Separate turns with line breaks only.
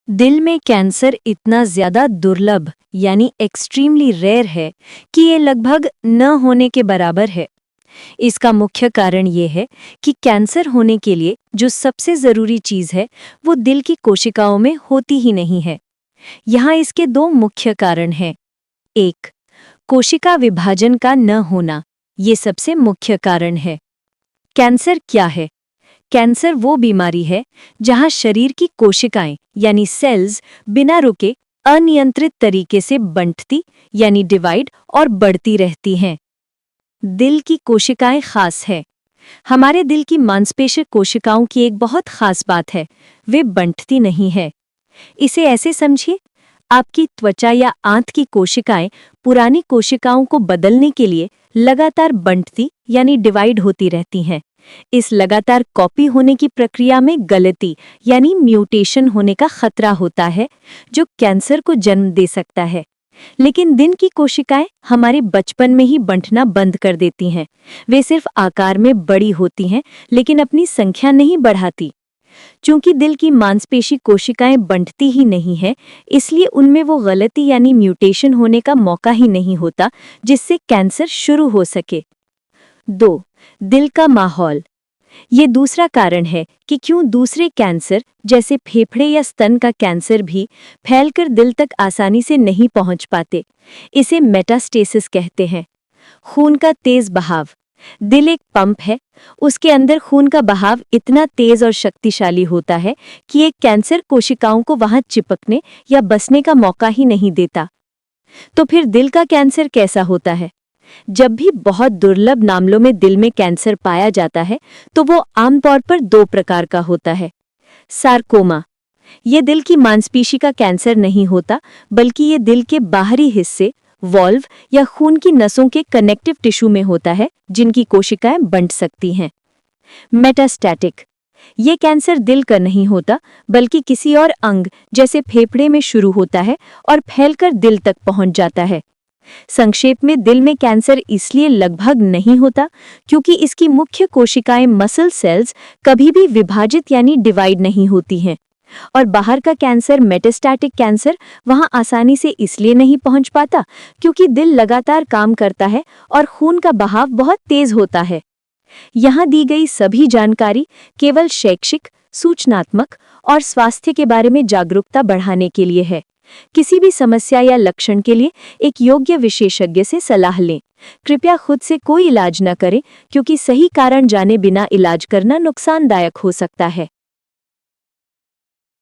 दिल में कैंसर इतना ज्यादा दुर्लभ यानी एक्सट्रीमली रेयर है कि ये लगभग न होने के बराबर है। इसका मुख्य कारण ये है कि कैंसर होने के लिए जो सबसे जरूरी चीज है वो दिल की कोशिकाओं में होती ही नहीं है। यहाँ इसके दो मुख्य कारण हैं। एक, कोशिका विभाजन का न होना, ये सबसे मुख्य कारण है। कैंसर क्या है? कैंसर वो बीमारी है जहां शरीर की कोशिकाएं यानी सेल्स बिना रुके अनियंत्रित तरीके से बंटती यानी डिवाइड और बढ़ती रहती हैं। दिल की कोशिकाएं खास है। हमारे दिल की मांसपेशी कोशिकाओं की एक बहुत खास बात है, वे बंटती नहीं है। इसे ऐसे समझिए, आपकी त्वचा या आंत की कोशिकाएं पुरानी कोशिकाओं को बदलने के लिए लगातार बंटती यानी डिवाइड होती रहती हैं। इस लगातार कॉपी होने की प्रक्रिया में गलती यानी म्यूटेशन होने का खतरा होता है, जो कैंसर को जन्म दे सकता है। लेकिन दिल की कोशिकाएं हमारे बचपन में ही बंटना बंद कर देती हैं। वे सिर्फ आकार में बड़ी होती हैं, लेकिन अपनी संख्या नहीं बढ़ाती। चूंकि दिल की मांसपेशी कोशिकाएं बंटती ही नहीं है, इसलिए उनमें वो गलती यानी म्यूटेशन होने का मौका ही नहीं होता जिससे कैंसर शुरू हो सके। 2. दिल का माहौल। ये दूसरा कारण है कि क्यों दूसरे कैंसर जैसे फेफड़े या स्तन का कैंसर भी फैलकर दिल तक आसानी से नहीं पहुंच पाते। इसे मेटास्टेसिस कहते हैं। खून का तेज बहाव। दिल एक पंप है, उसके अंदर खून का बहाव इतना तेज और शक्तिशाली होता है कि एक कैंसर कोशिकाओं को वहां चिपकने या बसने का मौका ही नहीं देता। तो फिर दिल का कैंसर कैसा होता है? जब भी बहुत दुर्लभ मामलों में दिल में कैंसर पाया जाता है तो वो आमतौर पर दो प्रकार का होता है। सार्कोमा, ये दिल की मांसपेशी का कैंसर नहीं होता, बल्कि ये दिल के बाहरी हिस्से वॉल्व या खून की नसों के कनेक्टिव टिश्यू में होता है, जिनकी कोशिकाएं बंट सकती हैं। मेटास्टैटिक, ये कैंसर दिल का नहीं होता, बल्कि किसी और अंग जैसे फेफड़े में शुरू होता है और फैलकर दिल तक पहुंच जाता है। संक्षेप में, दिल में कैंसर इसलिए लगभग नहीं होता क्योंकि इसकी मुख्य कोशिकाएं मसल सेल्स कभी भी विभाजित यानी डिवाइड नहीं होती हैं। और बाहर का कैंसर मेटास्टैटिक कैंसर वहां आसानी से इसलिए नहीं पहुंच पाता क्योंकि दिल लगातार काम करता है और खून का बहाव बहुत तेज होता है। यहाँ दी गई सभी जानकारी केवल शैक्षिक, सूचनात्मक और स्वास्थ्य के बारे में जागरूकता बढ़ाने के लिए है। किसी भी समस्या या लक्षण के लिए एक योग्य विशेषज्ञ से सलाह लें। कृपया खुद से कोई इलाज न करें क्योंकि सही कारण जाने बिना इलाज करना नुकसानदायक हो सकता है।